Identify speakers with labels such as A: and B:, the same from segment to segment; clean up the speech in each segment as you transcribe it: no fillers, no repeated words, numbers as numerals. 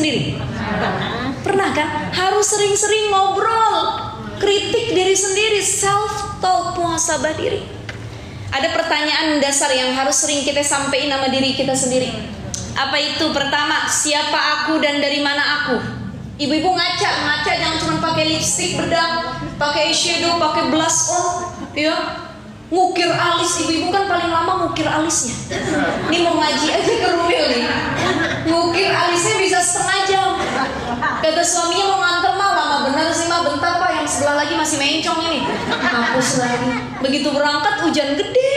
A: sendiri? Pernah kan? Harus sering-sering ngobrol, kritik diri sendiri, self talk, muhasabah diri. Ada pertanyaan dasar yang harus sering kita sampaikan sama diri kita sendiri. Apa itu? Pertama, siapa aku dan dari mana aku? Ibu-ibu ngaca jangan cuma pakai lipstick bedak, pakai eyeshadow, pakai blush on, ya. Ngukir alis, ibu-ibu kan paling lama ngukir alisnya. Ini mau ngaji aja ke Rumil nih, ngukir alisnya bisa setengah jam. Kata suaminya mau nganter mah, lama bener sih mah, bentar pak, yang sebelah lagi masih mencong ini. Hapus lagi. Begitu berangkat hujan gede,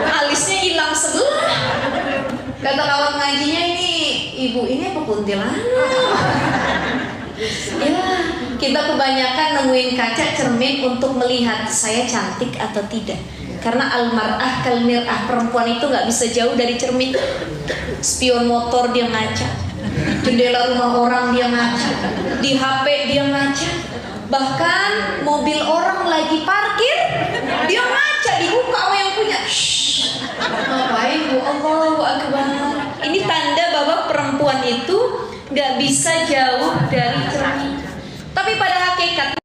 A: alisnya hilang sebelah. Kata kawan ngajinya, ibu ini apa kuntilanak? Ya, kita kebanyakan nemuin kaca cermin untuk melihat saya cantik atau tidak. Karena al-mar'ah kal-mir'ah, perempuan itu nggak bisa jauh dari cermin. Spion motor dia ngaca, jendela rumah orang dia ngaca, di HP dia ngaca, bahkan mobil orang lagi parkir dia ngaca, dibuka sama yang punya. Ngapain bu? Allahu Akbar. Ini tanda bahwa perempuan itu gak bisa jauh dari cermin. Tapi pada hakikatnya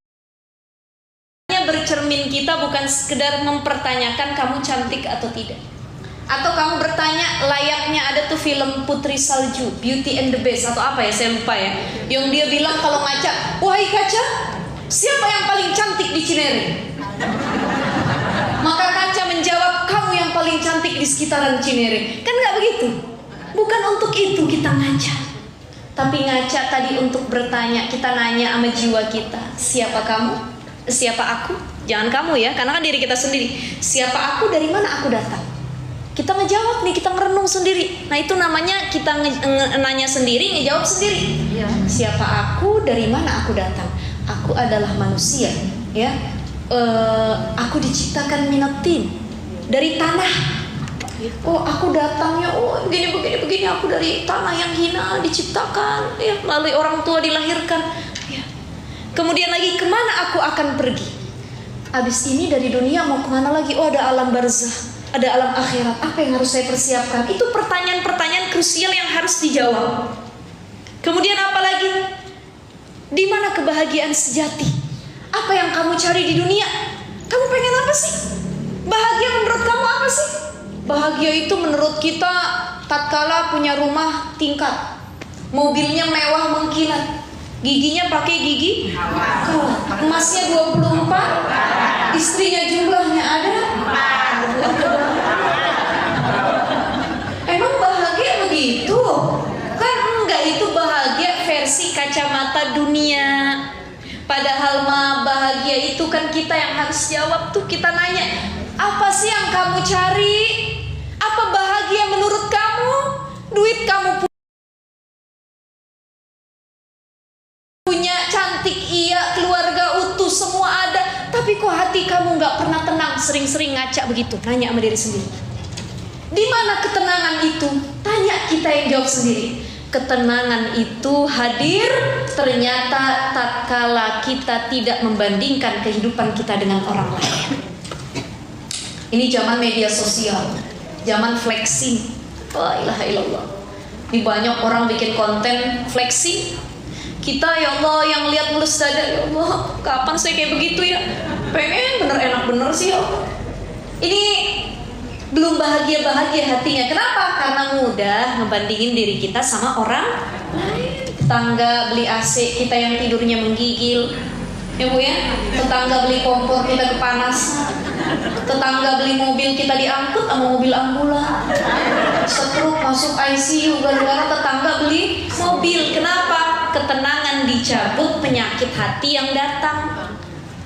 A: bercermin kita bukan sekedar mempertanyakan kamu cantik atau tidak. Atau kamu bertanya, layaknya ada tuh film Putri Salju, Beauty and the Beast atau apa ya, saya lupa ya, yang dia bilang kalau ngaca, wahai kaca, siapa yang paling cantik di Cinere? Maka kaca menjawab, kamu yang paling cantik di sekitaran Cinere. Kan gak begitu? Bukan untuk itu kita ngaca. Tapi ngaca tadi untuk bertanya, kita nanya sama jiwa kita, siapa kamu? Siapa aku? Jangan kamu ya, karena kan diri kita sendiri. Siapa aku, dari mana aku datang? Kita ngejawab nih, kita ngerenung sendiri. Nah itu namanya kita nanya sendiri, ngejawab sendiri. Siapa aku, dari mana aku datang? Aku adalah manusia, ya. Aku diciptakan minatin, dari tanah. Oh aku datangnya, oh begini, aku dari tanah yang hina diciptakan, ya, melalui orang tua dilahirkan, ya. Kemudian lagi, kemana aku akan pergi? Abis ini dari dunia mau kemana lagi? Oh ada alam barzah, ada alam akhirat, apa yang harus saya persiapkan? Itu pertanyaan-pertanyaan krusial yang harus dijawab. Kemudian apa lagi? Di mana kebahagiaan sejati? Apa yang kamu cari di dunia? Kamu pengen apa sih? Bahagia menurut kamu apa sih? Bahagia itu menurut kita tatkala punya rumah tingkat, mobilnya mewah mengkilat, giginya pakai gigi kawat, emasnya 24, istrinya jumlahnya ada 4. Emang bahagia begitu? Kan enggak, itu bahagia versi kacamata dunia. Padahal mah bahagia itu kan kita yang harus jawab tuh. Kita nanya, apa sih yang kamu cari? Apa bahagia menurut kamu? Duit kamu punya, cantik iya, keluarga utuh, semua ada, tapi kok hati kamu gak pernah tenang? Sering-sering ngaca begitu, nanya sama diri sendiri. Di mana ketenangan itu? Tanya, kita yang jawab sendiri. Ketenangan itu hadir ternyata tatkala kita tidak membandingkan kehidupan kita dengan orang lain. Ini zaman media sosial, zaman flexing. La ilaha illallah. Ini banyak orang bikin konten flexing. Kita ya Allah yang lihat mulus dada, ya Allah kapan saya kayak begitu ya? Pengen bener, enak bener sih ya Allah. Ini belum bahagia-bahagia hatinya. Kenapa? Karena mudah ngebandingin diri kita sama orang lain. Tetangga beli AC, kita yang tidurnya menggigil, ya Bu ya. Tetangga beli kompor, kita kepanasan. Tetangga beli mobil, kita diangkut sama mobil ambulan. Stroke, masuk ICU gara-gara tetangga beli mobil. Kenapa? Ketenangan dicabut, penyakit hati yang datang.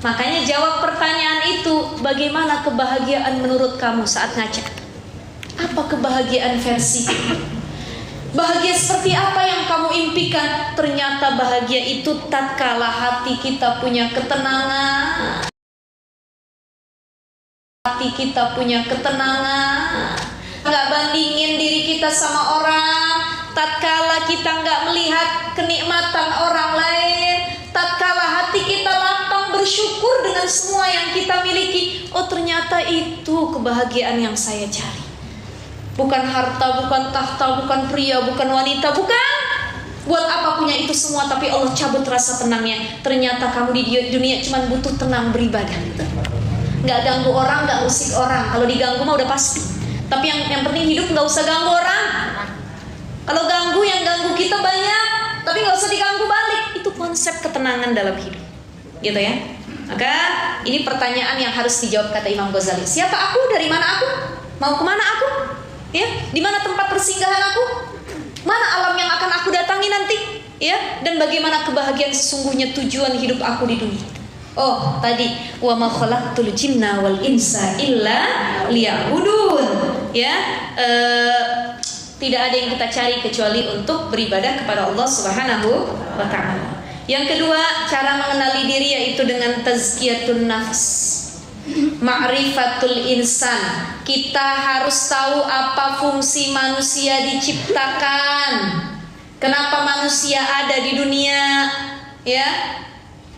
A: Makanya jawab pertanyaan itu, bagaimana kebahagiaan menurut kamu saat ngaca? Apa kebahagiaan versi? Bahagia seperti apa yang kamu impikan? Ternyata bahagia itu tatkala hati kita punya ketenangan. Hati kita punya ketenangan. Gak bandingin diri kita sama orang. Tatkala kita gak melihat kenikmatan orang lain. Tatkala hati kita lapang bersyukur dengan semua yang kita miliki. Oh ternyata itu kebahagiaan yang saya cari. Bukan harta, bukan tahta, bukan pria, bukan wanita, bukan. Buat memiliki semua tapi Allah cabut rasa tenangnya. Ternyata kamu di dunia cuma butuh tenang beribadah gitu. Nggak ganggu orang, nggak usik orang. Kalau diganggu mah udah pasti. Tapi yang penting hidup nggak usah ganggu orang. Kalau ganggu, yang ganggu kita banyak, tapi nggak usah diganggu balik. Itu konsep ketenangan dalam hidup, gitu ya. Maka ini pertanyaan yang harus dijawab, kata Imam Ghazali. Siapa aku? Dari mana aku? Mau kemana aku? Ya, di mana tempat persinggahan aku? Mana alam yang akan aku datangi nanti? Ya, dan bagaimana kebahagiaan sesungguhnya, tujuan hidup aku di dunia. Oh, tadi wa ma khalaqtul jinna wal insa illa liya'budun. Ya, tidak ada yang kita cari kecuali untuk beribadah kepada Allah Subhanahu wa ta'ala. Yang kedua, cara mengenali diri yaitu dengan tazkiyatun nafs, ma'rifatul insan. Kita harus tahu apa fungsi manusia diciptakan, kenapa manusia ada di dunia, ya,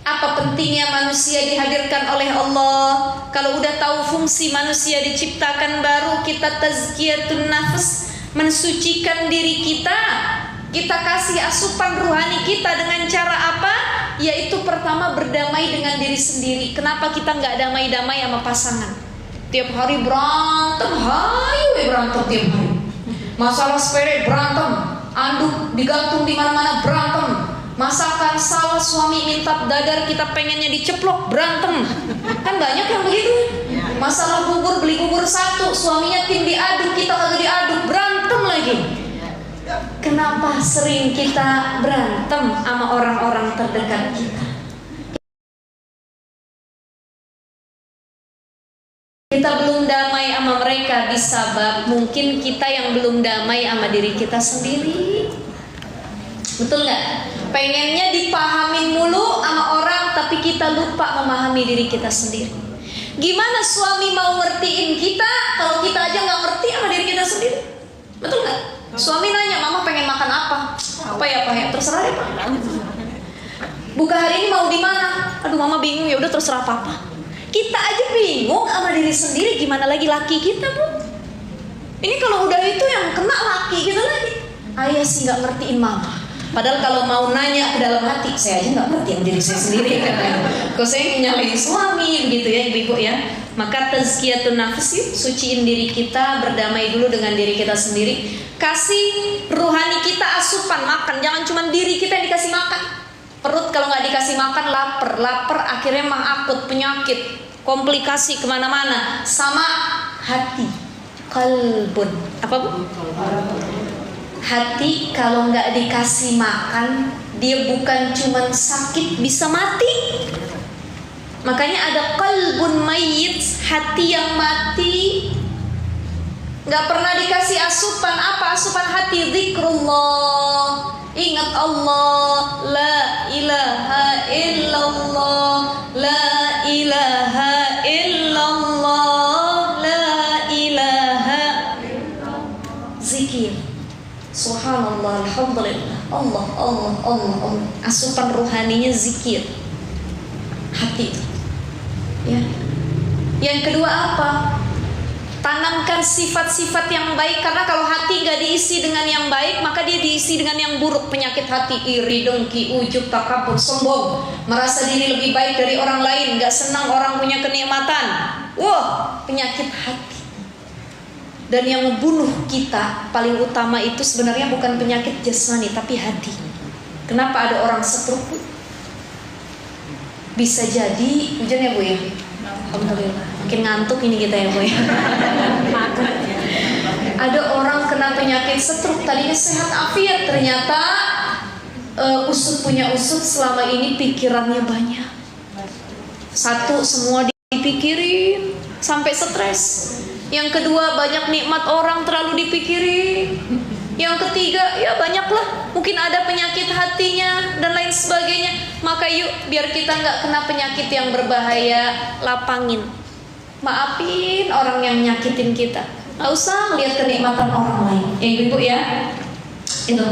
A: apa pentingnya manusia dihadirkan oleh Allah. Kalau udah tahu fungsi manusia diciptakan, baru kita tazkiyatun nafs, mensucikan diri kita. Kita kasih asupan rohani kita dengan cara apa? Yaitu pertama, berdamai dengan diri sendiri. Kenapa kita nggak damai-damai sama pasangan? Tiap hari berantem, berantem tiap hari. Masalah sepele berantem, anduk digantung di mana-mana berantem. Masakan salah, suami minta dadar, kita pengennya diceplok, berantem. Kan banyak yang begitu. Masalah bubur, beli bubur satu, suaminya tim diaduk, kita kagak diaduk, berantem lagi. Kenapa sering kita berantem sama orang-orang terdekat kita? Kita belum damai sama mereka, disebab mungkin kita yang belum damai sama diri kita sendiri. Betul nggak? Pengennya dipahamin mulu sama orang, tapi kita lupa memahami diri kita sendiri. Gimana suami mau ngertiin kita kalau kita aja nggak ngerti sama diri kita sendiri? Betul nggak? Suami nanya, mama pengen makan apa? Apa ya pak? Ya terserah ya pak. Buka hari ini mau di mana? Aduh mama bingung, ya udah terserah papa. Kita aja bingung sama diri sendiri, gimana lagi laki kita, Bu? Ini kalau udah itu yang kena laki kita lagi. Ayah sih nggak ngertiin mama. Padahal kalau mau nanya ke dalam hati, saya aja nggak ngerti sama diri saya sendiri katanya. Kok saya nyalain suami begitu ya ibu-ibu ya. Maka tazkiyatun nafs, yuk suciin diri kita, berdamai dulu dengan diri kita sendiri. Kasih rohani kita asupan makan, jangan cuma diri kita yang dikasih makan. Perut kalau nggak dikasih makan lapar akhirnya mengakut, penyakit, komplikasi kemana-mana. Sama hati, kalbun, apa bu? Hati kalau nggak dikasih makan, dia bukan cuma sakit, bisa mati. Makanya ada qalbun mayyit, hati yang mati, nggak pernah dikasih asupan. Apa asupan hati? Zikrullah, ingat Allah, la ilaha illallah, la ilaha illallah, la ilaha, zikir, subhanallah, alhamdulillah, Allah. Asupan rohaninya zikir, hati. Ya. Yang kedua apa? Tanamkan sifat-sifat yang baik, karena kalau hati gak diisi dengan yang baik, maka dia diisi dengan yang buruk. Penyakit hati, iri, dengki, ujub, takabur, sombong, merasa diri lebih baik dari orang lain, gak senang orang punya kenikmatan. Wah, penyakit hati. Dan yang membunuh kita paling utama itu sebenarnya bukan penyakit jasmani, tapi hati. Kenapa ada orang stroke? Bisa jadi hujan ya bu ya. Alhamdulillah. Makin ngantuk ini kita ya bu ya. Ada orang kena penyakit stroke, tadinya sehat afiat, ternyata punya usut selama ini pikirannya banyak. Satu, semua dipikirin sampai stres. Yang kedua, banyak nikmat orang terlalu dipikirin. Yang ketiga, ya banyaklah, mungkin ada penyakit hatinya dan lain sebagainya. Maka yuk, biar kita nggak kena penyakit yang berbahaya, lapangin, maafin orang yang nyakitin kita. Nggak usah lihat kenikmatan orang lain. Ibu ya, itu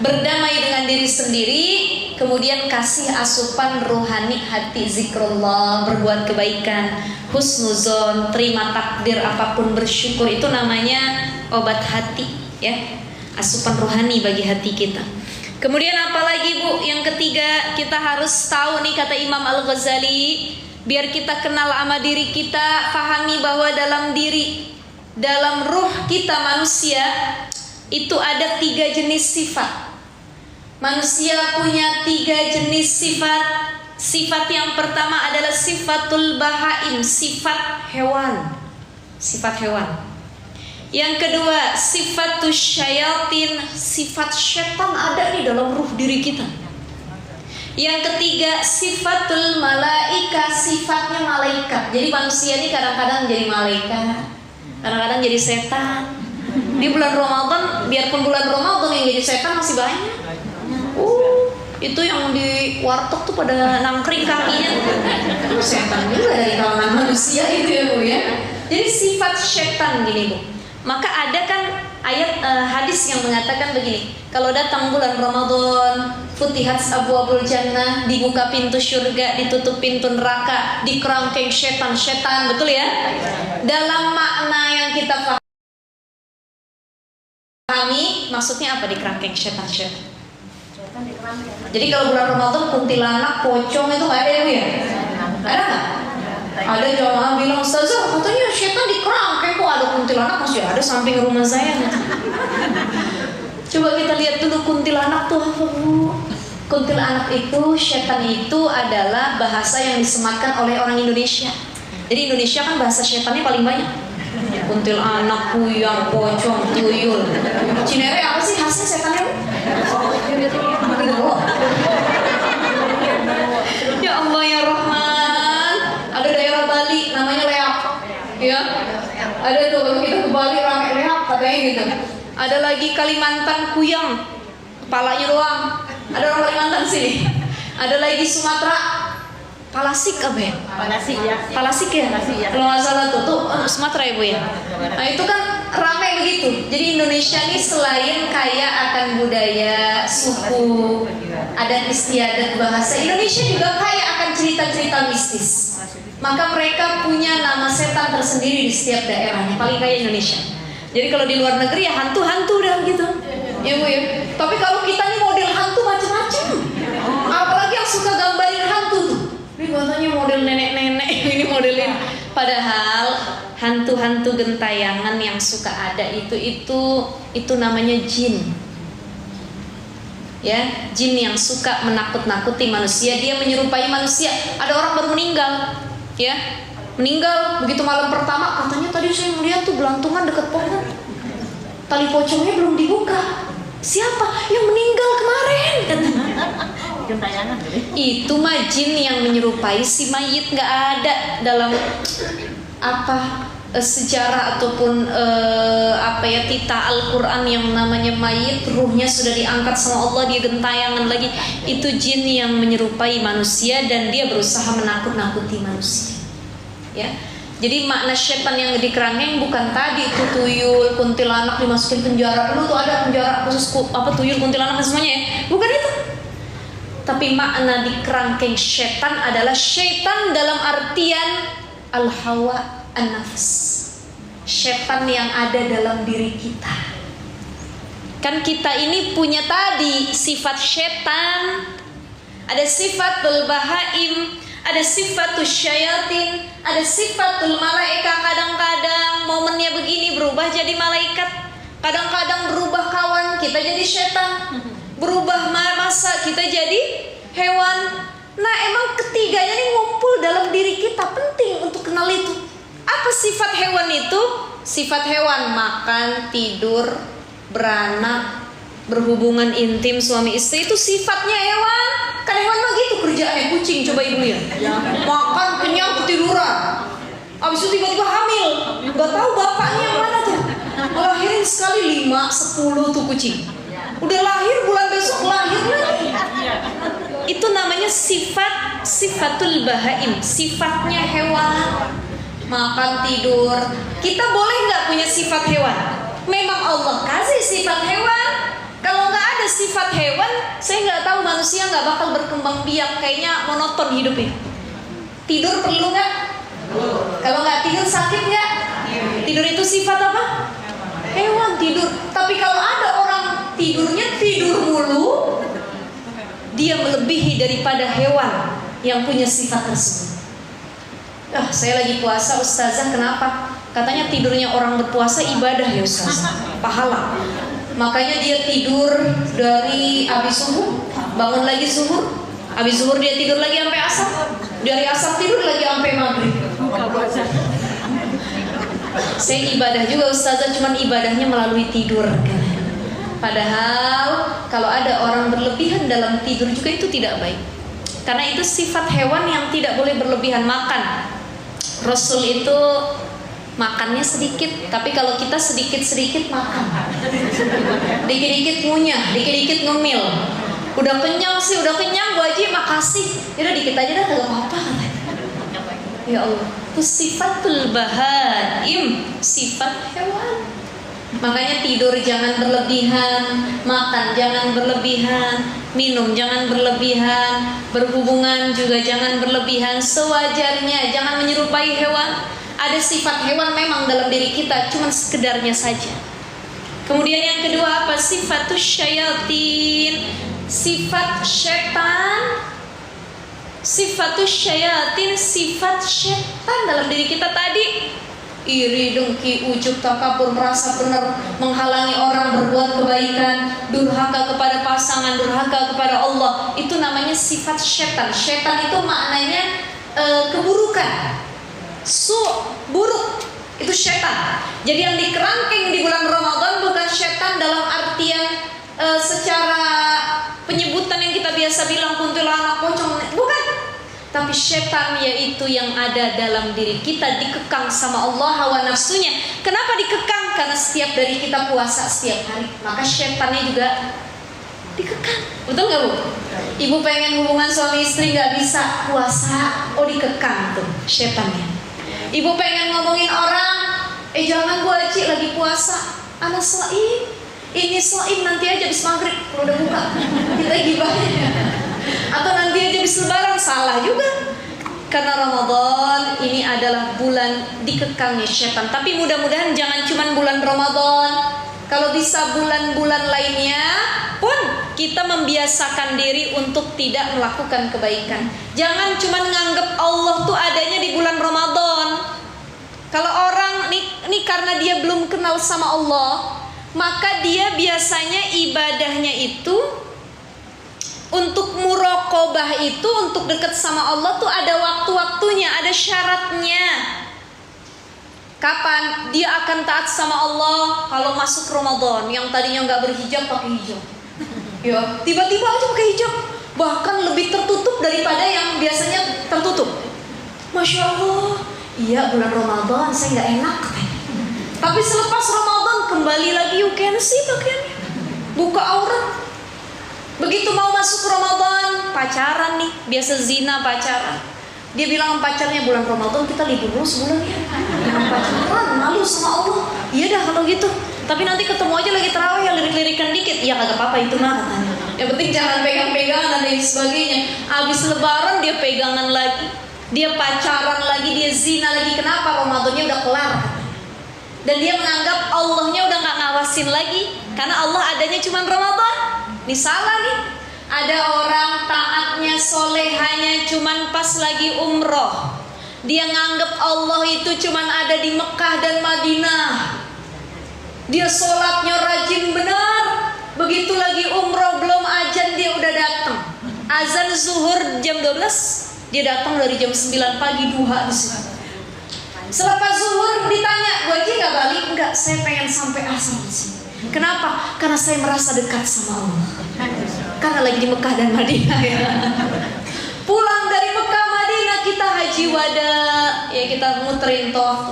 A: berdamai dengan diri sendiri, kemudian kasih asupan rohani hati, zikrullah, berbuat kebaikan, husnuzon, terima takdir apapun, bersyukur. Itu namanya obat hati ya, asupan rohani bagi hati kita. Kemudian apalagi Bu? Yang ketiga, kita harus tahu nih kata Imam Al-Ghazali, biar kita kenal sama diri kita, pahami bahwa dalam diri, dalam ruh kita manusia itu ada 3 jenis sifat. Manusia punya 3 jenis sifat. Sifat yang pertama adalah sifatul bahaim, sifat hewan. Sifat hewan. Yang kedua, sifatus syayatin, sifat setan ada di dalam ruh diri kita. Yang ketiga, sifatul malaika, sifatnya malaikat. Jadi manusia ini kadang-kadang jadi malaikat, kadang-kadang jadi setan. Di bulan Ramadan, biarpun bulan Ramadan yang jadi setan masih banyak. Itu yang di warteg tuh pada nangkring kakinya. Setan juga dari kalangan manusia itu ya Bu ya. Jadi sifat setan gini Bu. Maka ada kan ayat hadis yang mengatakan begini, kalau datang bulan Ramadan, futihat abwabul jannah, dibuka pintu surga, ditutup pintu neraka, dikerangkeng setan-setan, betul ya? Dalam makna yang kita pahami, maksudnya apa dikerangkeng setan-setan? Jadi kalau bulan Ramadan kuntilanak, pocong itu nggak ada ya Bu ya? Ada nggak? Ada jamaah bilang, Ustazah katanya setan dikerangkeng, kok ada kuntilanak? Masih ada samping rumah saya. Coba kita lihat dulu kuntilanak tuh apa Bu? Kuntilanak itu, setan itu adalah bahasa yang disematkan oleh orang Indonesia. Jadi Indonesia kan bahasa setannya paling banyak. Kuntilanak, kuyang, pocong, tuyul. Cinere apa sih khasnya setannya Bu? Ya Allah ya Rahman. Ada daerah Bali namanya leak, ya. Ada tuh kalau kita ke Bali rame leak katanya gitu. Ada lagi Kalimantan kuyang, kepalanya doang. Ada orang Kalimantan sini. Ada lagi Sumatera palasik apa ya? Palasik ya. Palasik ya. Kalau nggak salah tuh Sumatera ya Bu ya. Nah itu kan ramai begitu. Jadi Indonesia ini selain kaya akan budaya, suku, adat istiadat, bahasa, Indonesia juga kaya akan cerita-cerita mistis. Maka mereka punya nama setan tersendiri di setiap daerahnya. Paling kaya Indonesia. Jadi kalau di luar negeri ya hantu-hantu dah gitu. Ya Bu ya. Tapi kalau kita ini model hantu macam-macam. Apalagi yang suka gambarin hantu tuh. Ini katanya model nenek-nenek, ini modelin. Padahal hantu-hantu gentayangan yang suka ada itu namanya jin. Ya, jin yang suka menakut-nakuti manusia, dia menyerupai manusia. Ada orang baru meninggal, ya. Meninggal begitu malam pertama, katanya tadi saya melihat tuh gelantungan dekat pohon. Tali pocongnya belum dibuka. Siapa yang meninggal kemarin? Gentayangan. Itu mah jin yang menyerupai si mayit, nggak ada dalam sejarah ataupun tita Al-Quran yang namanya mayit ruhnya sudah diangkat sama Allah, dia gentayangan lagi. Itu jin yang menyerupai manusia dan dia berusaha menakut-nakuti manusia, ya. Jadi makna setan yang dikerangkeng bukan tadi itu tuyul, kuntilanak dimasukin penjara. Dulu tuh ada penjara khusus tuyul, kuntilanak dan semuanya ya. Bukan itu. Tapi makna dikerangkeng setan adalah setan dalam artian al-hawa an-nafs. Setan yang ada dalam diri kita. Kan kita ini punya tadi sifat setan, ada sifatul bahaim, ada sifatul syayatin, ada sifatul malaika. Kadang-kadang momennya begini berubah jadi malaikat, kadang-kadang berubah kawan kita jadi setan, berubah masa kita jadi hewan. Nah emang ketiganya ini ngumpul dalam diri kita, penting untuk kenal itu. Apa sifat hewan itu? Sifat hewan makan, tidur, beranak, berhubungan intim suami istri, itu sifatnya hewan. Kan hewan mah gitu kerjaannya, kucing coba ibu ya. Makan kenyang ketiduran, abis itu tiba-tiba hamil, nggak tahu bapaknya yang mana tuh. Ngelahirin sekali 5-10 tuh kucing. Udah lahir bulan besok lahir lagi. Itu namanya sifatul bahaim, sifatnya hewan. Makan tidur. Kita boleh nggak punya sifat hewan? Memang Allah kasih sifat hewan. Kalau nggak ada sifat hewan, saya nggak tahu manusia nggak bakal berkembang biak, kayaknya monoton hidupnya. Tidur perlu nggak? Kalau nggak tidur sakit nggak? Tidur itu sifat apa? Hewan tidur. Tapi kalau ada orang tidurnya tidur mulu, dia melebihi daripada hewan yang punya sifat tersebut. Saya lagi puasa ustazah, kenapa? Katanya tidurnya orang berpuasa ibadah ya ustazah, pahala. Makanya dia tidur dari habis subuh, bangun lagi zuhur, habis zuhur dia tidur lagi sampai asar, dari asar tidur lagi sampai maghrib. Saya ibadah juga ustazah, cuman ibadahnya melalui tidur. Padahal kalau ada orang berlebihan dalam tidur juga itu tidak baik. Karena itu sifat hewan yang tidak boleh berlebihan. Makan, Rasul itu makannya sedikit, tapi kalau kita sedikit-sedikit makan, dikit-dikit ngunyah, dikit-dikit ngemil. Udah kenyang sih, udah kenyang Bu Haji, makasih. Yaudah dikit aja dah, kagak apa-apa katanya. Ya Allah, itu sifatul bahaim, sifat hewan. Makanya tidur jangan berlebihan, makan jangan berlebihan, minum jangan berlebihan, berhubungan juga jangan berlebihan, sewajarnya, jangan menyerupai hewan. Ada sifat hewan memang dalam diri kita, cuma sekedarnya saja. Kemudian yang kedua apa? Sifatus syayatin, sifat setan. Sifatus syayatin, sifat setan dalam diri kita tadi. Iri, dengki, ujub, takabur, merasa benar, menghalangi orang berbuat kebaikan, durhaka kepada pasangan, durhaka kepada Allah. Itu namanya sifat setan. Setan itu maknanya keburukan, buruk. Itu setan. Jadi yang dikerangkeng di bulan Ramadan bukan setan dalam artian secara penyebutan yang kita biasa bilang kuntilanak, pocong, bukan. Tapi setan yaitu yang ada dalam diri kita, dikekang sama Allah hawa nafsunya. Kenapa dikekang? Karena setiap dari kita puasa setiap hari, maka setannya juga dikekang. Betul gak Bu? Ibu pengen hubungan suami istri gak bisa, puasa, dikekang tuh setannya. Ibu pengen ngomongin orang, jangan Bu Haji lagi puasa, anak shaim, ini shaim, nanti aja habis maghrib kalau udah buka kita gibahnya. Atau nanti aja habis lebaran, salah juga. Karena Ramadan ini adalah bulan dikekangnya setan. Tapi mudah-mudahan jangan cuma bulan Ramadan. Kalau bisa bulan-bulan lainnya pun kita membiasakan diri untuk tidak melakukan kebaikan. Jangan cuma nganggep Allah tuh adanya di bulan Ramadan. Kalau orang ini karena dia belum kenal sama Allah, maka dia biasanya ibadahnya itu untuk muraqabah, itu untuk dekat sama Allah tuh ada waktu-waktunya, ada syaratnya. Kapan dia akan taat sama Allah? Kalau masuk Ramadan, yang tadinya nggak berhijab pakai hijab, ya tiba-tiba aja pakai hijab, bahkan lebih tertutup daripada yang biasanya tertutup. Masya Allah, iya bulan Ramadan saya nggak enak. Tapi selepas Ramadan kembali lagi UKNC pakaiannya, buka aurat. Begitu mau masuk Ramadan, pacaran nih, biasa zina pacaran. Dia bilang pacarnya bulan Ramadan kita libur dulu sebulan ya. Jangan pacaran, malu sama Allah. Iya dah kalau gitu. Tapi nanti ketemu aja lagi tarawih yang lirik-lirikan dikit. Ya kagak apa-apa itu mah katanya. Yang penting jangan pegang-pegangan dan lain sebagainya. Habis lebaran dia pegangan lagi, dia pacaran lagi, dia zina lagi. Kenapa? Ramadannya udah kelar katanya. Dan dia menganggap Allahnya udah gak ngawasin lagi, karena Allah adanya cuma Ramadan. Ini salah nih. Ada orang taatnya, solehanya cuman pas lagi umroh. Dia nganggep Allah itu cuman ada di Mekah dan Madinah. Dia sholatnya rajin benar. Begitu lagi umroh belum azan dia udah datang. Azan zuhur jam 12, dia datang dari jam 9 pagi duha di sini. Selepas zuhur ditanya, "Bu Haji nggak balik?" "Enggak, saya pengen sampai asar di sini." Kenapa? Karena saya merasa dekat sama Allah. Karena lagi di Mekah dan Madinah ya. Pulang dari Mekah Madinah kita haji wada, ya kita muterin toh.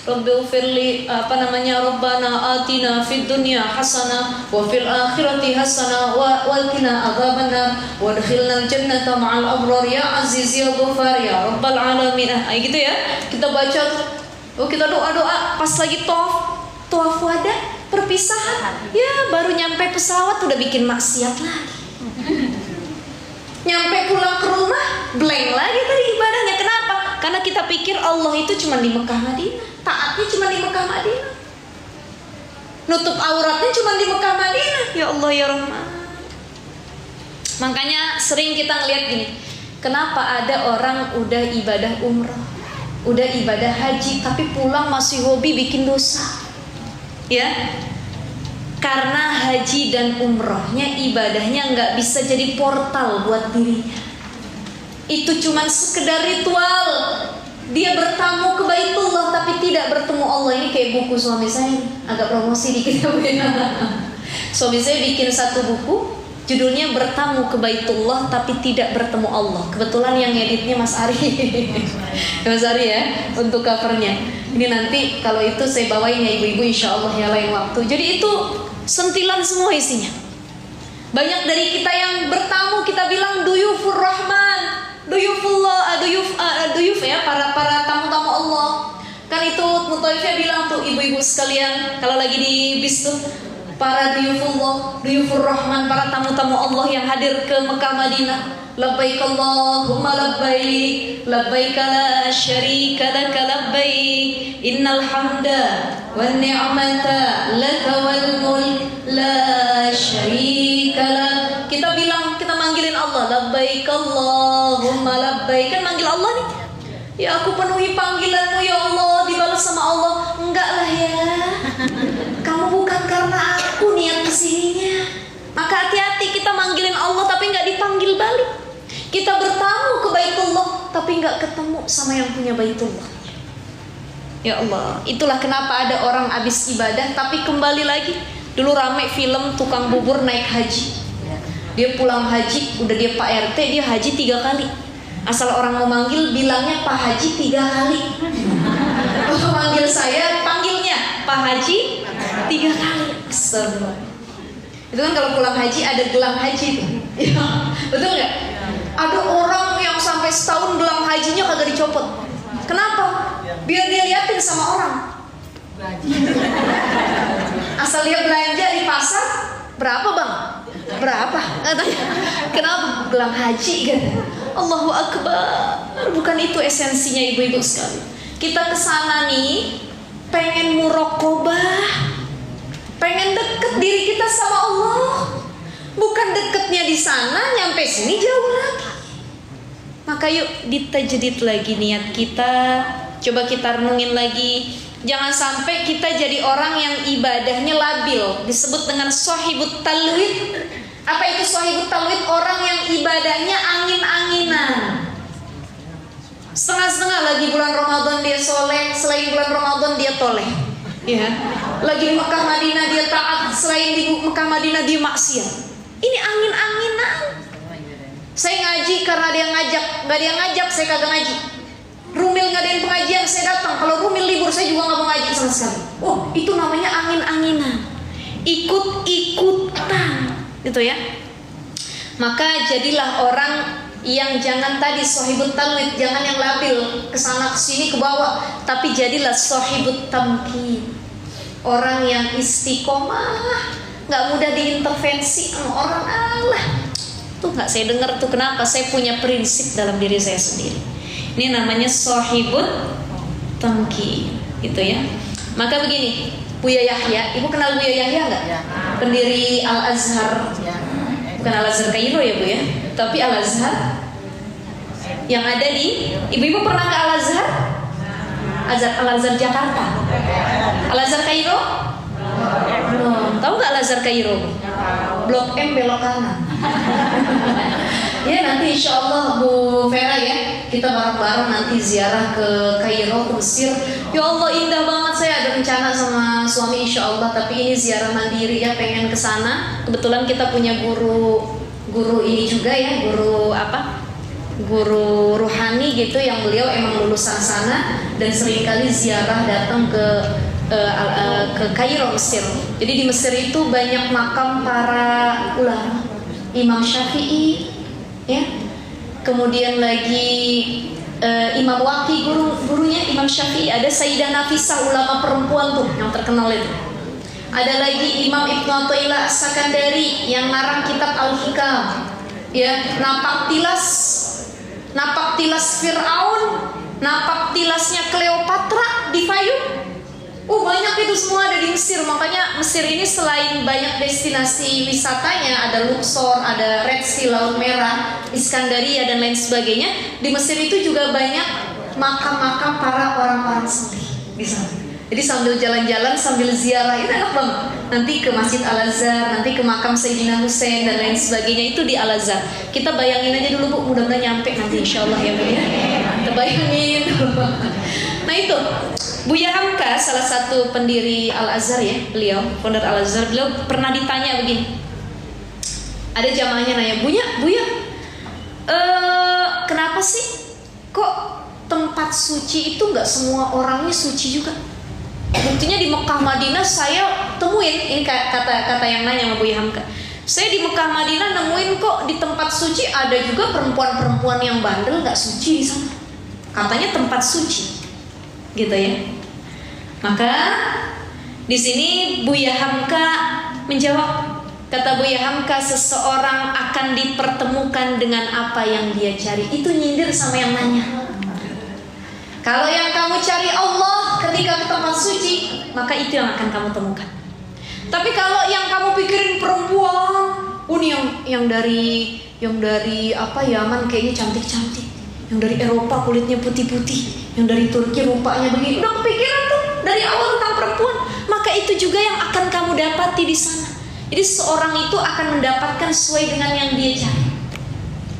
A: Rabbighfirli Rabbana atina fid dunya hasanah wa fil akhirati hasanah wa qina adzabannar wa adkhilnal jannata ma'al abrar ya aziz ya ghafar ya rabbal alamin. Gitu ya. Kita baca tuh. Kita doa-doa pas lagi tawaf wada, perpisahan. Ya baru nyampe pesawat udah bikin maksiat lagi. Nyampe pulang ke rumah blank lagi tadi ibadahnya. Kenapa? Karena kita pikir Allah itu cuma di Mekah Madinah, taatnya cuma di Mekah Madinah, nutup auratnya cuma di Mekah Madinah. Ya Allah ya Rahman. Makanya sering kita ngeliat gini, kenapa ada orang udah ibadah umrah, udah ibadah haji, tapi pulang masih hobi bikin dosa? Ya, karena haji dan umrahnya, ibadahnya nggak bisa jadi portal buat dirinya. Itu cuman sekedar ritual. Dia bertamu ke Baitullah tapi tidak bertemu Allah. Ini kayak buku suami saya, agak promosi dikit ya. Suami saya bikin satu buku, judulnya Bertamu ke Baitullah tapi tidak bertemu Allah. Kebetulan yang editnya Mas Ari. Mas Ari ya, untuk covernya. Ini nanti kalau itu saya bawain ya ibu-ibu, insya Allah ya lain waktu. Jadi itu sentilan semua isinya. Banyak dari kita yang bertamu, kita bilang duyufur rahman, duyufullah, duyuf ya, para tamu-tamu Allah. Kan itu Mutaifah bilang tuh, ibu-ibu sekalian kalau lagi di bis tuh, para duyufullah, duyufur rahman, para tamu-tamu Allah yang hadir ke Mekah Madinah. Labbaik Allahumma labbaik, labbaik la syarika laka labbaik, innal hamda wan ni'mata laka wal mulk la syarika lak. Kita bilang, kita manggilin Allah, labbaik Allahumma labbaik. Kan manggil Allah nih, ya aku penuhi panggilanmu ya Allah, dibalas sama Allah. Enggak lah ya, kamu bukan karena aku niat kesininya. Maka hati-hati, kita manggilin Allah tapi nggak dipanggil balik. Kita bertamu ke Baitullah tapi nggak ketemu sama yang punya Baitullah. Ya Allah, itulah kenapa ada orang habis ibadah tapi kembali lagi. Dulu rame film tukang bubur naik haji. Dia pulang haji, udah dia Pak RT, dia haji 3 kali. Asal orang mau manggil, bilangnya Pak Haji 3 kali. Kalau manggil saya, panggilnya Pak Haji 3 kali. Itu kan kalau pulang haji ada gelang haji tuh. Ya, betul nggak? Ada orang yang sampai setahun gelang hajinya kagak dicopot. Kenapa? Biar dia liatin sama orang. Asal dia belanja di pasar, berapa bang? Berapa? Kenapa? Gelang haji kan? Allahu Akbar. Bukan itu esensinya ibu-ibu sekalian. Kita kesana nih pengen muraqabah, pengen deket diri kita sama Allah. Bukan deketnya di sana, nyampe sini jauh lagi. Maka yuk ditajdid lagi niat kita. Coba kita renungin lagi. Jangan sampai kita jadi orang yang ibadahnya labil. Disebut dengan sahibut talwid. Apa itu sahibut talwid? Orang yang ibadahnya angin-anginan. Setengah-setengah, lagi bulan Ramadan dia soleh, selain bulan Ramadan dia toleh. Ya. Lagi di Mekah Madinah dia taat, selain di Mekah Madinah dia maksiat. Ini angin-anginan. Saya ngaji karena dia ngajak, nggak dia ngajak saya kagak ngaji. Rumil ngadain pengajian saya datang, kalau Rumil libur saya juga nggak mau ngaji sama sekali. Oh, itu namanya angin-anginan, ikut-ikutan, gitu ya. Maka jadilah orang yang jangan tadi sahibut talwid, jangan yang labil kesana kesini ke bawah, tapi jadilah sahibut tamkin, orang yang istiqomah, nggak mudah diintervensi sama orang. Allah tuh nggak saya dengar tuh, kenapa? Saya punya prinsip dalam diri saya sendiri. Ini namanya sahibut tamkin, gitu ya. Maka begini, Buya Yahya, ibu kenal Buya Yahya nggak? Ya. Pendiri Al Azhar, ya. Bukan Al Azhar Kairo ya bu ya, tapi Al Azhar yang ada di, ibu-ibu pernah ke Al Azhar? Al Azhar Jakarta, Al Azhar Kairo? Tahu nggak Al Azhar Kairo? Blok M belok kanan. Ya nanti insya Allah Bu Vera ya, kita bareng-bareng nanti ziarah ke Kairo, ke Mesir. Ya Allah indah banget, saya ada rencana sama suami insya Allah, tapi ini ziarah mandiri ya, pengen ke sana. Kebetulan kita punya guru ini juga ya, guru ruhani gitu, yang beliau emang lulusan sana dan seringkali ziarah datang ke Kairo, Mesir. Jadi di Mesir itu banyak makam para ulama, Imam Syafi'i ya, kemudian lagi Imam Waqi, gurunya Imam Syafi'i. Ada Sayyidah Nafisah, ulama perempuan tuh yang terkenal itu. Ada lagi Imam Ibnu Athaillah As-Sakandari yang ngarang kitab Al-Hikam ya, napak tilas Fir'aun, napak tilasnya Cleopatra di Fayum. Banyak itu semua ada di Mesir. Makanya Mesir ini selain banyak destinasi wisatanya, ada Luxor, ada Red Sea, Laut Merah, Iskandaria dan lain sebagainya. Di Mesir itu juga banyak makam-makam para orang-orang saleh di sana. Jadi sambil jalan-jalan, sambil ziarah, itu enak banget. Nanti ke Masjid Al-Azhar, nanti ke makam Sayyidina Hussein dan lain sebagainya, itu di Al-Azhar. Kita bayangin aja dulu Bu, mudah-mudahan nyampe nanti insya Allah ya Bu ya. Kita bayangin dulu. Nah itu Buya Hamka, salah satu pendiri Al-Azhar ya, beliau founder Al-Azhar, beliau pernah ditanya begini. Ada jamaahnya nanya, Buya, kenapa sih kok tempat suci itu nggak semua orangnya suci juga? Buktinya di Mekah Madinah saya temuin, ini kata yang nanya sama Buya Hamka. Saya di Mekah Madinah nemuin kok di tempat suci ada juga perempuan-perempuan yang bandel nggak suci di sana. Katanya tempat suci. Gitu ya. Maka di sini Buya Hamka menjawab, kata Buya Hamka, seseorang akan dipertemukan dengan apa yang dia cari. Itu nyindir sama yang nanya. Kalau yang kamu cari Allah ketika ke tempat suci, maka itu yang akan kamu temukan. Tapi kalau yang kamu pikirin perempuan, ini yang dari apa Yaman kayaknya cantik-cantik, yang dari Eropa kulitnya putih-putih, yang dari Turki rupanya begini, udah kepikiran tuh dari awal tentang perempuan, maka itu juga yang akan kamu dapati di sana. Jadi seorang itu akan mendapatkan sesuai dengan yang dia cari.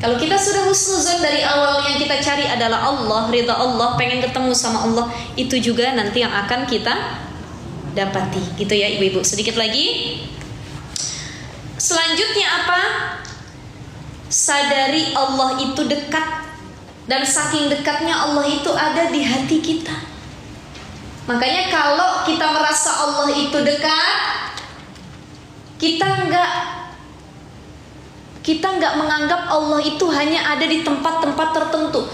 A: Kalau kita sudah husnuzon dari awal, yang kita cari adalah Allah, ridha Allah, pengen ketemu sama Allah, itu juga nanti yang akan kita dapati, gitu ya ibu-ibu. Sedikit lagi. Selanjutnya apa? Sadari Allah itu dekat. Dan saking dekatnya Allah itu ada di hati kita. Makanya kalau kita merasa Allah itu dekat, kita nggak menganggap Allah itu hanya ada di tempat-tempat tertentu.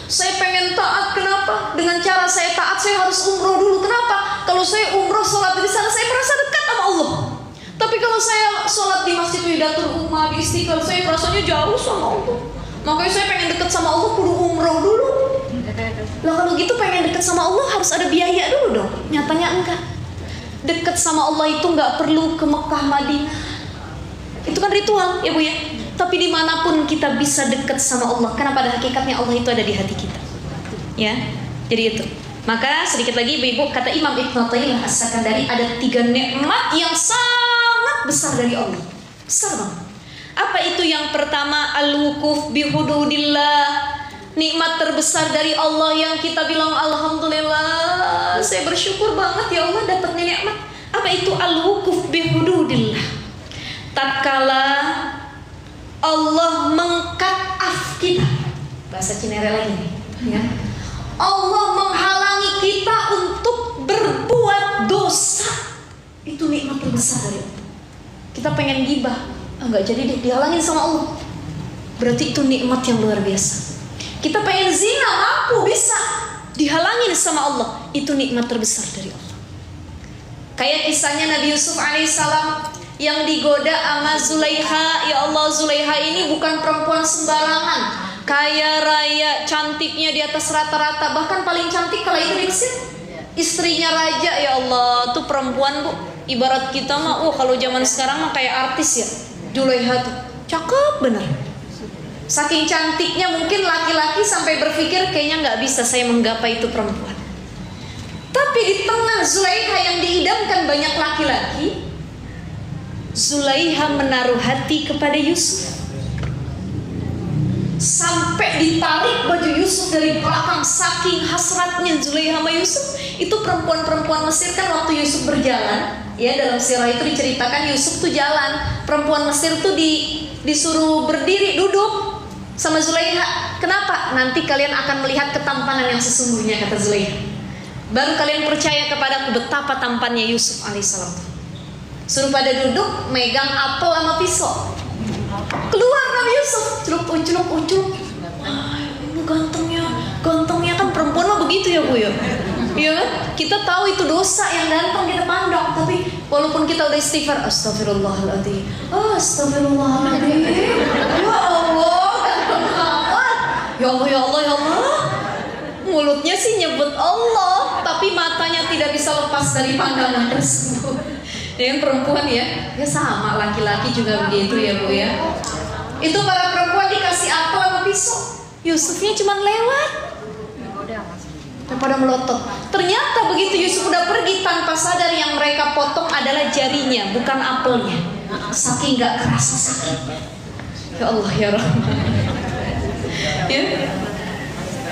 A: Saya pengen taat, kenapa? Dengan cara saya taat saya harus umroh dulu, kenapa? Kalau saya umroh sholat di sana saya merasa dekat sama Allah. Tapi kalau saya sholat di Masjid Widatul Ummah di Istiqlal, saya rasanya jauh sama Allah. Makanya saya pengen dekat sama Allah, kudu umroh dulu. Lah kalau gitu pengen dekat sama Allah harus ada biaya dulu dong. Nyatanya enggak. Dekat sama Allah itu enggak perlu ke Mekah Madinah. Itu kan ritual ya Bu ya. Tapi dimanapun kita bisa dekat sama Allah, karena pada hakikatnya Allah itu ada di hati kita. Ya, jadi itu. Maka sedikit lagi Ibu, kata Imam Ibn Athaillah As-Sakandari, ada 3 nikmat yang sangat besar dari Allah. Besar banget. Apa itu? Yang pertama, al-wukuf bihududillah. Nikmat terbesar dari Allah yang kita bilang alhamdulillah, saya bersyukur banget ya Allah dapat nikmat. Apa itu al-wukuf bihududillah? Tatkala Allah meng-cut off kita. Bahasa Cinere lagi nih, ya. Allah menghalangi kita untuk berbuat dosa. Itu nikmat terbesar dari Allah. Kita pengen gibah, enggak jadi deh, dihalangin sama Allah. Berarti itu nikmat yang luar biasa. Kita pengen zina, mampu, bisa, dihalangin sama Allah. Itu nikmat terbesar dari Allah. Kayak kisahnya Nabi Yusuf alaihissalam yang digoda sama Zulaiha. Ya Allah, Zulaiha ini bukan perempuan sembarangan. Kaya raya, cantiknya di atas rata-rata. Bahkan paling cantik kalau itu di Mesir, istrinya raja. Ya Allah, tuh perempuan Bu, ibarat kita mah, kalau zaman sekarang mah kayak artis ya. Zulaiha tuh cakep bener. Saking cantiknya mungkin laki-laki sampai berpikir kayaknya nggak bisa saya menggapai itu perempuan. Tapi di tengah Zulaiha yang diidamkan banyak laki-laki, Zulaiha menaruh hati kepada Yusuf. Sampai ditarik baju Yusuf dari belakang, saking hasratnya Zulaiha sama Yusuf. Itu perempuan-perempuan Mesir kan waktu Yusuf berjalan, ya dalam sirah itu diceritakan Yusuf tuh jalan, perempuan Mesir tuh disuruh berdiri, duduk sama Zulaiha. Kenapa? Nanti kalian akan melihat ketampanan yang sesungguhnya, kata Zulaiha. Baru kalian percaya kepadaku betapa tampannya Yusuf alaihissalam. Suruh pada duduk, megang apel sama pisau. Keluar Nabi Yusuf, celup. Ini gantengnya kan perempuan mah begitu ya Bu ya. Iya kan? Kita tahu itu dosa yang datang kita pandang, tapi walaupun kita udah istighfar, astagfirullahaladzim, astagfirullahaladzim, ya Allah, ganteng banget, ya Allah, mulutnya sih nyebut Allah, tapi matanya tidak bisa lepas dari pandangan tersebut. Dengan perempuan ya sama, laki-laki juga begitu ya Bu ya. Itu para perempuan dikasih apel sama pisau, Yusufnya cuma lewat, pada melotot. Ternyata begitu Yusuf udah pergi, tanpa sadar yang mereka potong adalah jarinya, bukan apelnya. Saking gak kerasa sakit. Ya Allah ya Rahman. Ya.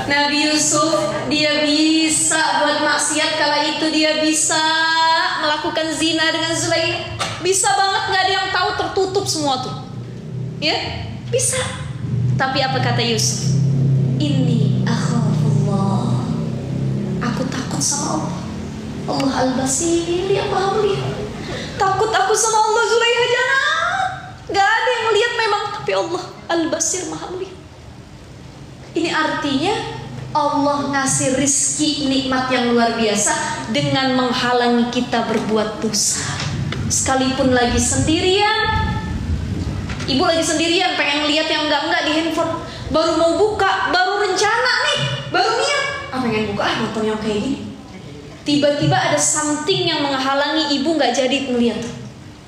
A: Nabi Yusuf dia bisa buat maksiat, kala itu dia bisa melakukan zina dengan Zulaikha. Bisa banget, gak ada yang tahu, tertutup semua tuh. Ya, bisa. Tapi apa kata Yusuf? Inni akhafullah. Aku takut sama Allah. Allah Al-Basir yang Maha melihat. Takut aku sama Allah, Zulaikha jangan. Gak ada yang melihat memang, tapi Allah Al-Basir Maha melihat. Ini artinya Allah ngasih rizki nikmat yang luar biasa dengan menghalangi kita berbuat dosa. Sekalipun lagi sendirian, ibu lagi sendirian pengen lihat yang enggak di handphone, baru mau buka, baru rencana nih, baru niat, pengen buka nonton yang kayak gini. Tiba-tiba ada something yang menghalangi ibu nggak jadi ngeliat.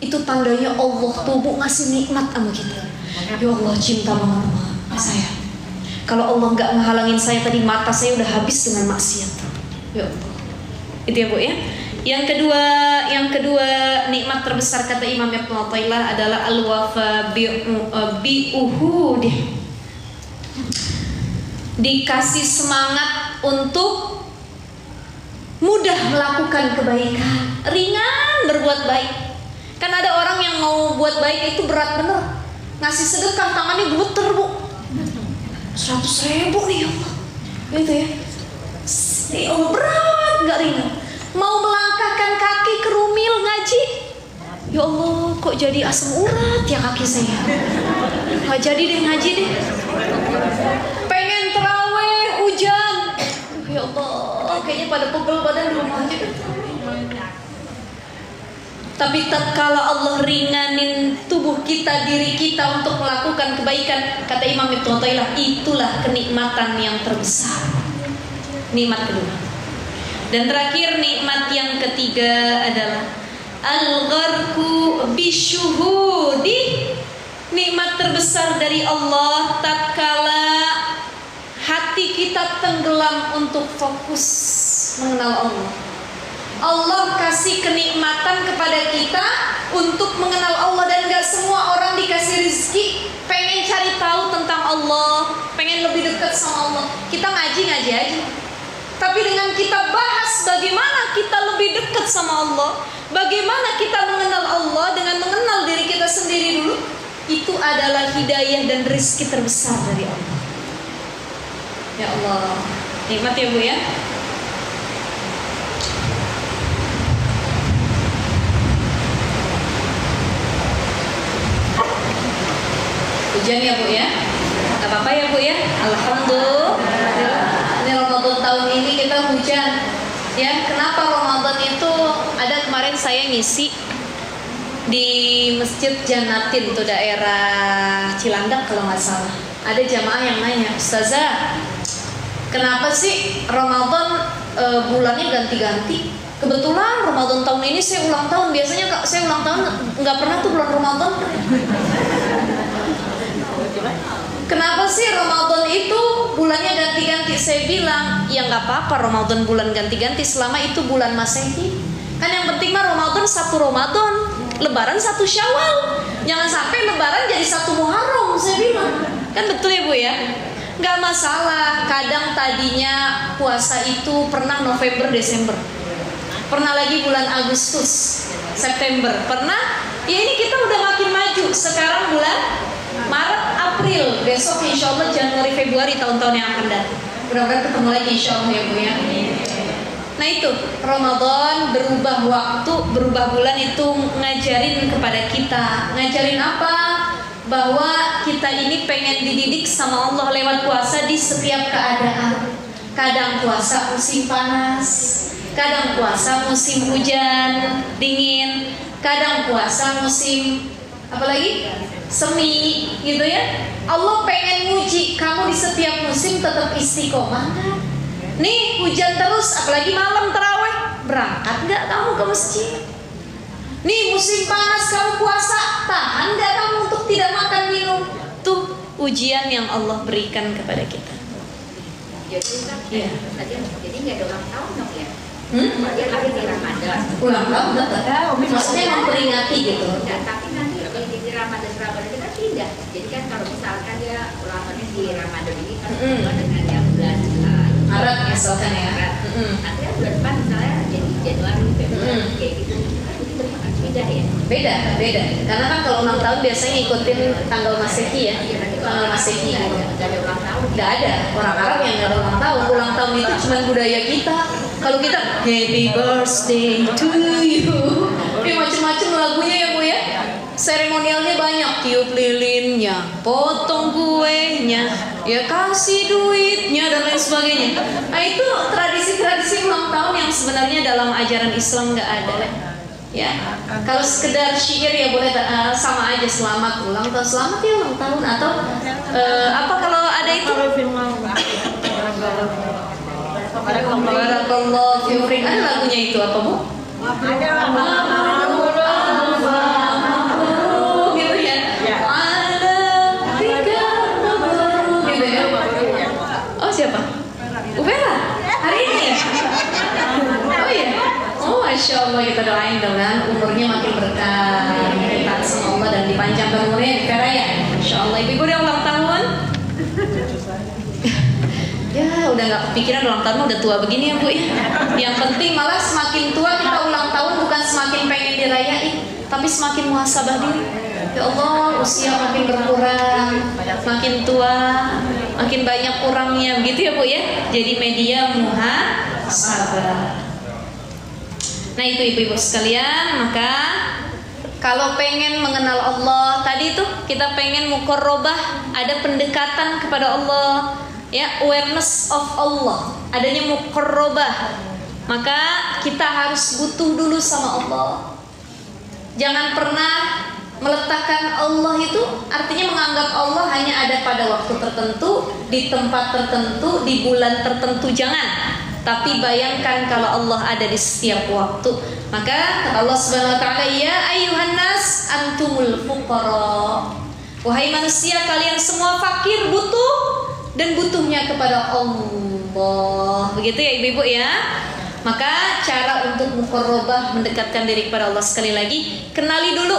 A: Itu tandanya Allah tuh Bu ngasih nikmat sama kita. Ya Allah cinta banget sama saya. Kalau Allah nggak menghalangin saya tadi, mata saya udah habis dengan maksiat. Ya Allah. Itu ya Bu ya. Yang kedua nikmat terbesar kata Imam Ibnu Athaillah adalah al-wafa bi'uhudih. Dikasih semangat untuk mudah melakukan kebaikan, ringan berbuat baik. Kan ada orang yang mau buat baik itu berat bener. Ngasih sedekah tangannya gemeter Bu, 100.000 nih ya Allah, gitu ya. Oh, berat, nggak ringan. Mau melangkahkan kaki ke rumil ngaji, ya Allah kok jadi asam urat ya kaki saya. Nggak jadi deh ngaji deh. Pengen terawih hujan, ya Allah kayaknya pada pegel badan di rumah aja. Tapi tatkala Allah ringanin tubuh kita, diri kita untuk melakukan kebaikan, kata Imam Ibnu Athaillah, itulah kenikmatan yang terbesar. Nikmat kedua. Dan terakhir nikmat yang ketiga adalah al-gharqu bisyuhudi. Nikmat terbesar dari Allah tatkala hati kita tenggelam untuk fokus mengenal Allah. Allah kasih kenikmatan kepada kita untuk mengenal Allah, dan gak semua orang dikasih rezeki pengen cari tahu tentang Allah, pengen lebih dekat sama Allah. Kita ngaji aja. Tapi dengan kita bahas bagaimana kita lebih dekat sama Allah, bagaimana kita mengenal Allah dengan mengenal diri kita sendiri dulu, itu adalah hidayah dan rezeki terbesar dari Allah. Ya Allah, nikmat ya Bu ya. Hujan ya Bu ya, gak apa-apa ya Bu ya. Alhamdulillah. Ini Ramadan tahun ini kita hujan. Ya, kenapa Ramadan itu ada kemarin saya ngisi di Masjid Jannatin itu daerah Cilandak kalau nggak salah. Ada jamaah yang nanya, Ustazah, kenapa sih Ramadan bulannya ganti-ganti? Kebetulan Ramadan tahun ini saya ulang tahun. Biasanya saya ulang tahun nggak pernah tuh bulan Ramadan. Kenapa sih Ramadan itu bulannya ganti-ganti? Saya bilang, ya nggak apa-apa Ramadan bulan ganti-ganti selama itu bulan Masehi. Kan yang penting mah Ramadan satu Ramadan, Lebaran satu Syawal. Jangan sampai Lebaran jadi satu Muharram, saya bilang. Kan betul ya Bu ya? Nggak masalah. Kadang tadinya puasa itu pernah November, Desember. Pernah lagi bulan Agustus, September. Pernah. Ya ini kita udah makin maju. Sekarang bulan Maret, April, besok insya Allah Januari, Februari, tahun-tahun yang akan datang. Mudah-mudahan ketemu lagi insya Allah ya Bu ya. Nah itu Ramadan, berubah waktu, berubah bulan itu ngajarin kepada kita. Ngajarin apa? Bahwa kita ini pengen dididik sama Allah lewat puasa di setiap keadaan. Kadang puasa musim panas, kadang puasa musim hujan, dingin, kadang puasa musim apalagi semi gitu ya. Allah pengen nguji kamu di setiap musim tetap istiqomah kan? Nih hujan terus, apalagi malam tarawih, berangkat nggak kamu ke masjid? Nih musim panas kamu puasa, tahan nggak kamu untuk tidak makan minum? Tuh ujian yang Allah berikan kepada kita.
B: Jadi jadi nggak ada ulang tahun dong ya? Dia lahir di Ramadan.
A: Ulang tahun enggak? Maksudnya memperingati gitu.
B: Enggak, tapi nanti di Ramadan itu kan tidak. Jadi kan kalau misalkan dia ulang tahunnya di Ramadan ini kan dengan yang bulan
A: Maret misalkan ya.
B: Nanti kan bulan depan misalnya jadi Januari, Februari kayak gitu. Kan itu beda ya?
A: Beda. Karena kan kalau ulang tahun biasanya ikutin tanggal Masehi ya. Tanggal Masehi.
B: Nggak ada ulang tahun.
A: Nggak ada. Orang Arab yang nggak ada ulang tahun. Ulang tahun itu cuma budaya kita. Kalau kita Happy Birthday to you. Ini macam-macam lagunya ya Bu ya. Seremonialnya banyak, tiup lilinnya, potong kuenya, ya kasih duitnya dan lain sebagainya. Nah itu tradisi-tradisi ulang tahun yang sebenarnya dalam ajaran Islam nggak ada. Ya, kalau sekedar syair ya boleh sama aja, selamat ulang tahun, selamat ya ulang tahun, atau apa kalau ada itu? Barakallahu fiikum. Ada lagunya itu apa Bu? Gitu ya. Gitu ya. Oh siapa? Ubela. Hari ini ya? Oh iya. Oh Masya Allah, kita doain dengan umurnya makin berkah, taat sama Allah dan dipanjangkan umurnya di ya. Masya Allah, ibu udah ulang tahun. Ya udah nggak kepikiran ulang tahun udah tua begini ya Bu ya. Yang penting malah semakin tua kita ulang tahun bukan semakin pengen dirayain, tapi semakin muhasabah diri. Ya Allah, usia makin berkurang, makin tua, makin banyak kurangnya begitu ya Bu ya. Jadi media muhasabah. Nah itu ibu-ibu sekalian, maka kalau pengen mengenal Allah tadi tuh kita pengen muqarrabah, ada pendekatan kepada Allah, ya awareness of Allah, adanya muqarrabah, maka kita harus butuh dulu sama Allah. Jangan pernah meletakkan Allah itu artinya menganggap Allah hanya ada pada waktu tertentu, di tempat tertentu, di bulan tertentu, jangan. Tapi bayangkan kalau Allah ada di setiap waktu. Maka kata Allah Subhanahu wa taala, ya ayyuhan nas antumul fuqara. Wahai manusia, kalian semua fakir, butuh dan butuhnya kepada Allah. Begitu ya ibu-ibu ya. Maka cara untuk muqarrabah, mendekatkan diri kepada Allah, sekali lagi kenali dulu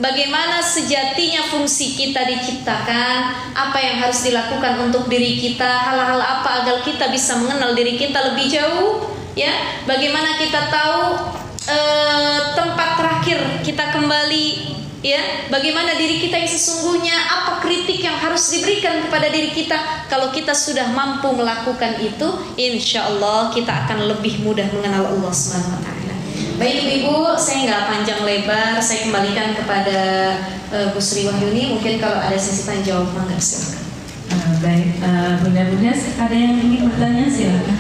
A: bagaimana sejatinya fungsi kita diciptakan, apa yang harus dilakukan untuk diri kita, hal-hal apa agar kita bisa mengenal diri kita lebih jauh, ya. Bagaimana kita tahu tempat terakhir kita kembali, ya. Bagaimana diri kita yang sesungguhnya, apa kritik yang harus diberikan kepada diri kita. Kalau kita sudah mampu melakukan itu, insya Allah kita akan lebih mudah mengenal Allah Subhanahu wa taala. Baik ibu, saya nggak panjang lebar, saya kembalikan kepada Bu Sri Wahyuni. Mungkin kalau ada sesi tanya jawab, mangga silakan.
C: Baik, Bunda-bunda ada yang ingin bertanya silakan.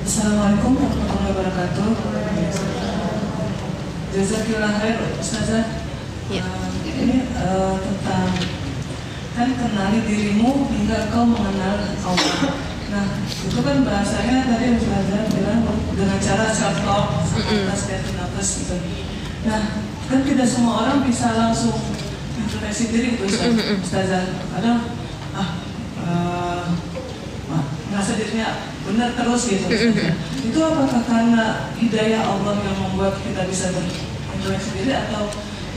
D: Assalamualaikum warahmatullahi wabarakatuh. Jazakillah khair Ustazah.
A: Ya.
D: Ini tentang kan kenali dirimu hingga kau mengenal Allah. Nah, itu kan bahasanya tadi Ustazah bilang dengan cara self talk, nafas gitu. Nah, kan tidak semua orang bisa langsung introspeksi diri itu Ustazah. Kadang merasa dirinya benar terus gitu. Itu apakah karena hidayah Allah yang membuat kita bisa berintrospeksi diri atau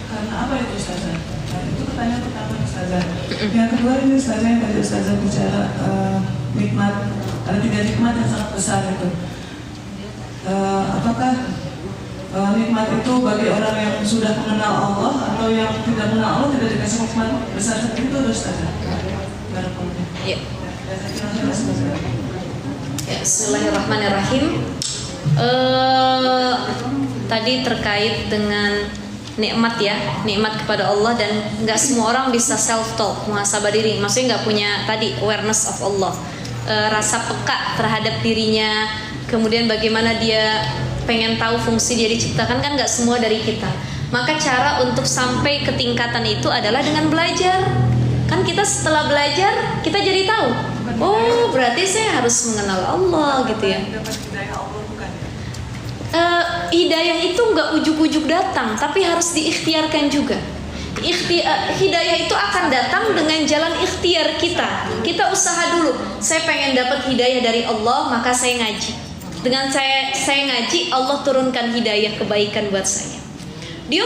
D: karena apa itu Ustazah? Nah, itu pertanyaan pertama Ustazah. Yang kedua ini Ustazah yang tadi Ustazah bicara nikmat, ada 3 nikmat yang sangat besar itu. Apakah nikmat itu bagi orang yang sudah mengenal Allah atau yang tidak mengenal Allah tidak dikasih nikmat besar seperti itu Ustazah?
A: Ya. Ya, bismillahirrahmanirrahim. Tadi terkait dengan nikmat ya, nikmat kepada Allah, dan nggak semua orang bisa self talk, muhasabah diri. Maksudnya nggak punya tadi awareness of Allah, rasa peka terhadap dirinya. Kemudian bagaimana dia pengen tahu fungsi dia diciptakan, kan nggak semua dari kita. Maka cara untuk sampai ke tingkatan itu adalah dengan belajar. Kan kita setelah belajar kita jadi tahu, oh berarti saya harus mengenal Allah gitu ya.
D: Dapat hidayah Allah bukan ya?
A: Hidayah itu nggak ujuk-ujuk datang, tapi harus diikhtiarkan juga. Hidayah itu akan datang dengan jalan ikhtiar kita. Kita usaha dulu. Saya pengen dapat hidayah dari Allah, maka saya ngaji. Dengan saya ngaji, Allah turunkan hidayah kebaikan buat saya. Dia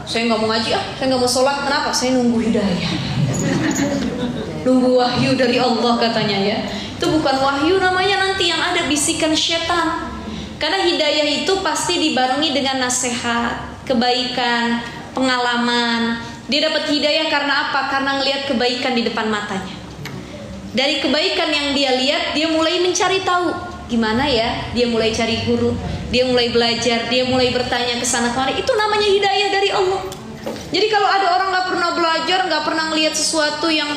A: saya nggak mau ngaji saya nggak mau sholat. Kenapa? Saya nunggu hidayah. Nunggu wahyu dari Allah katanya ya. Itu bukan wahyu namanya, nanti yang ada bisikan setan. Karena hidayah itu pasti dibarengi dengan nasihat, kebaikan, pengalaman. Dia dapat hidayah karena apa? Karena ngelihat kebaikan di depan matanya. Dari kebaikan yang dia lihat, dia mulai mencari tahu gimana ya. Dia mulai cari guru, dia mulai belajar, dia mulai bertanya ke sana kemari. Itu namanya hidayah dari Allah. Jadi kalau ada orang nggak pernah belajar, nggak pernah ngelihat sesuatu yang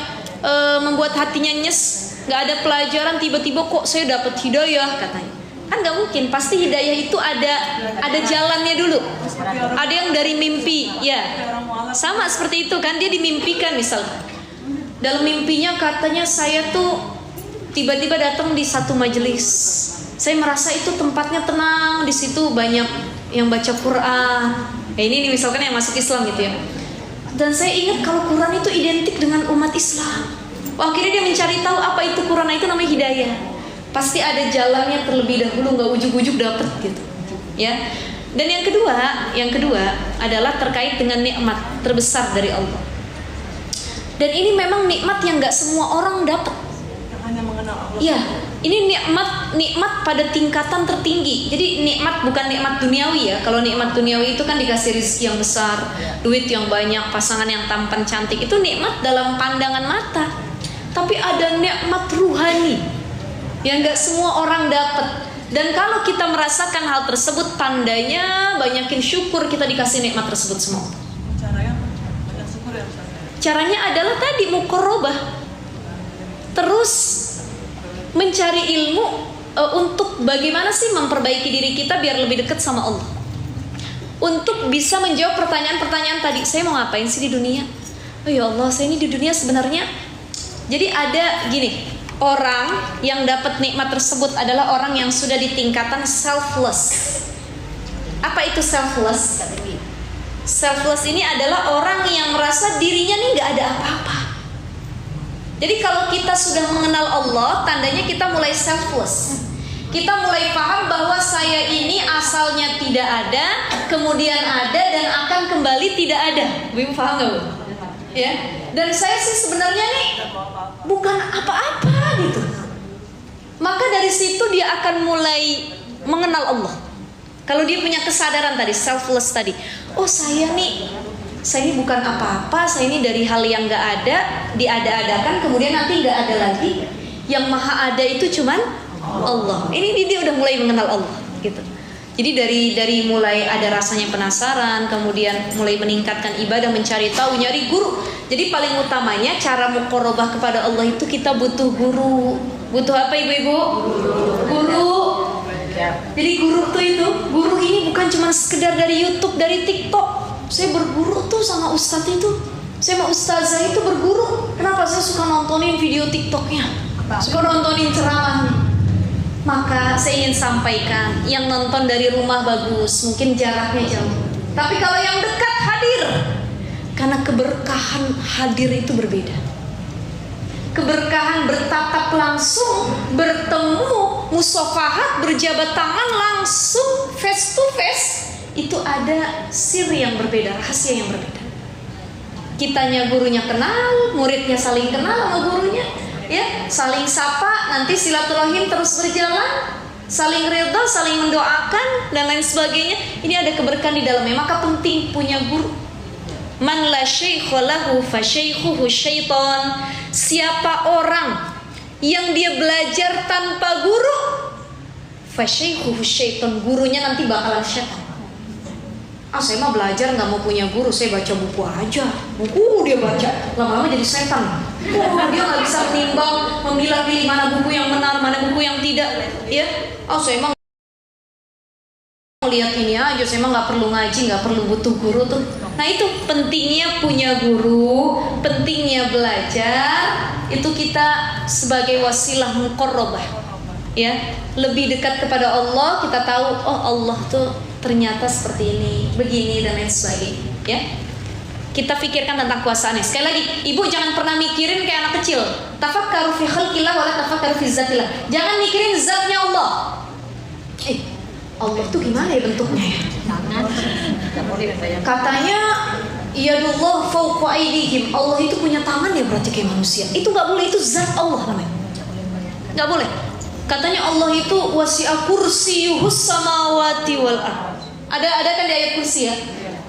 A: membuat hatinya nyes, nggak ada pelajaran, tiba-tiba kok saya dapat hidayah katanya. Kan nggak mungkin, pasti hidayah itu ada jalannya dulu. Ada yang dari mimpi, ya sama seperti itu kan, dia dimimpikan misalnya. Dalam mimpinya katanya saya tuh tiba-tiba datang di satu majelis. Saya merasa itu tempatnya tenang, di situ banyak yang baca Quran. Ini misalkan yang masuk Islam gitu ya. Dan saya ingat kalau Quran itu identik dengan umat Islam. Akhirnya dia mencari tahu apa itu Quran, itu namanya hidayah. Pasti ada jalannya terlebih dahulu, nggak ujuk-ujuk dapet gitu, ya. Dan yang kedua adalah terkait dengan nikmat terbesar dari Allah. Dan ini memang nikmat yang nggak semua orang dapat.
D: Yang hanya mengenal Allah.
A: Ya, ini nikmat pada tingkatan tertinggi. Jadi nikmat bukan nikmat duniawi ya. Kalau nikmat duniawi itu kan dikasih rezeki yang besar, duit yang banyak, pasangan yang tampan cantik, itu nikmat dalam pandangan mata. Tapi ada nikmat ruhani yang gak semua orang dapat. Dan kalau kita merasakan hal tersebut, tandanya banyakin syukur kita dikasih nikmat tersebut semua.
D: Caranya banyak syukur ya Ustaz.
A: Caranya adalah tadi muqarrabah. Terus mencari ilmu untuk bagaimana sih memperbaiki diri kita biar lebih dekat sama Allah. Untuk bisa menjawab pertanyaan-pertanyaan tadi, saya mau ngapain sih di dunia? Oh ya Allah, saya ini di dunia sebenarnya. Jadi ada gini, orang yang dapat nikmat tersebut adalah orang yang sudah di tingkatan selfless. Apa itu selfless? Selfless ini adalah orang yang merasa dirinya nih gak ada apa-apa. Jadi kalau kita sudah mengenal Allah, tandanya kita mulai selfless. Kita mulai paham bahwa saya ini asalnya tidak ada, kemudian ada, dan akan kembali tidak ada. Bim, paham gak Bu? Ya. Dan saya sih sebenarnya nih bukan apa-apa gitu. Maka dari situ dia akan mulai mengenal Allah. Kalau dia punya kesadaran tadi, selfless tadi. Oh saya ini bukan apa-apa, saya ini dari hal yang gak ada, diada-adakan, kemudian nanti gak ada lagi. Yang maha ada itu cuman Allah. Ini dia udah mulai mengenal Allah gitu. Jadi dari mulai ada rasanya penasaran, kemudian mulai meningkatkan ibadah, mencari tahu, nyari guru. Jadi paling utamanya cara muqarrabah kepada Allah itu kita butuh guru. Butuh apa ibu-ibu? Guru. Jadi guru ini bukan cuma sekedar dari YouTube, dari TikTok. Saya berguru tuh sama ustadz itu. Saya sama ustazah itu berguru. Kenapa? Saya suka nontonin video TikToknya, suka nontonin ceramahnya. Maka saya ingin sampaikan, yang nonton dari rumah bagus, mungkin jaraknya jauh. Tapi kalau yang dekat hadir, karena keberkahan hadir itu berbeda. Keberkahan bertatap langsung, bertemu, musafahat, berjabat tangan langsung, face to face, itu ada sir yang berbeda, rahasia yang berbeda. Kitanya gurunya kenal, muridnya saling kenal sama gurunya. Ya, saling sapa, nanti silaturahim terus berjalan, saling ridha, saling mendoakan dan lain sebagainya. Ini ada keberkahan di dalamnya. Maka penting punya guru. Man la syaikha lahu fa syaikhuhu syaitan. Siapa orang yang dia belajar tanpa guru, fa syaikhuhu syaitan, gurunya nanti bakalan syaitan. Saya mah belajar nggak mau punya guru, saya baca buku aja. Buku dia baca, lama-lama jadi setan. Dia nggak bisa menimbang, memilah-pilih mana buku yang benar, mana buku yang tidak. Ya, saya mah lihat ini aja, saya emang nggak perlu ngaji, nggak perlu butuh guru tuh. Nah itu pentingnya punya guru, pentingnya belajar. Itu kita sebagai wasilah muqarrabah, ya, lebih dekat kepada Allah. Kita tahu, oh Allah tuh ternyata seperti ini, begini dan lain sebagainya, ya. Kita pikirkan tentang kuasaannya. Sekali lagi, ibu jangan pernah mikirin kayak anak kecil. Tafakkaru fi khalqillah wa la tafakkaru fi zatillah. Jangan mikirin zatnya Allah. Allah itu gimana ya bentuknya ya? Katanya yadullah fawqa aydihim. Allah itu punya tangan ya, berarti kayak manusia. Itu nggak boleh, itu zat Allah namanya. Nggak boleh. Katanya Allah itu wasi'a kursiyuhus samawati wal ardh. Ada kan di ayat kursi ya?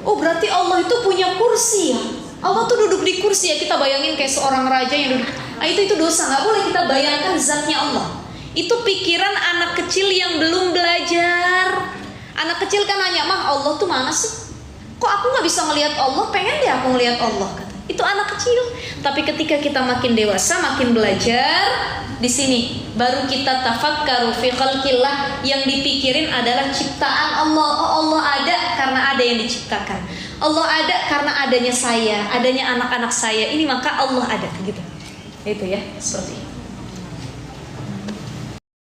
A: Oh berarti Allah itu punya kursi ya? Allah tuh duduk di kursi ya. Kita bayangin kayak seorang raja yang duduk. Nah itu dosa, nggak boleh kita bayangkan zatnya Allah. Itu pikiran anak kecil yang belum belajar. Anak kecil kan nanya, mah Allah tuh mana sih? Kok aku nggak bisa ngelihat Allah? Pengen deh aku ngelihat Allah, kata. Itu anak kecil. Tapi ketika kita makin dewasa, makin belajar, di sini baru kita tafakkaru fi khalqillah. Yang dipikirin adalah ciptaan Allah. Oh Allah ada karena ada yang diciptakan. Allah ada karena adanya saya, adanya anak-anak saya. Ini maka Allah ada, gitu. Itu ya, seperti itu.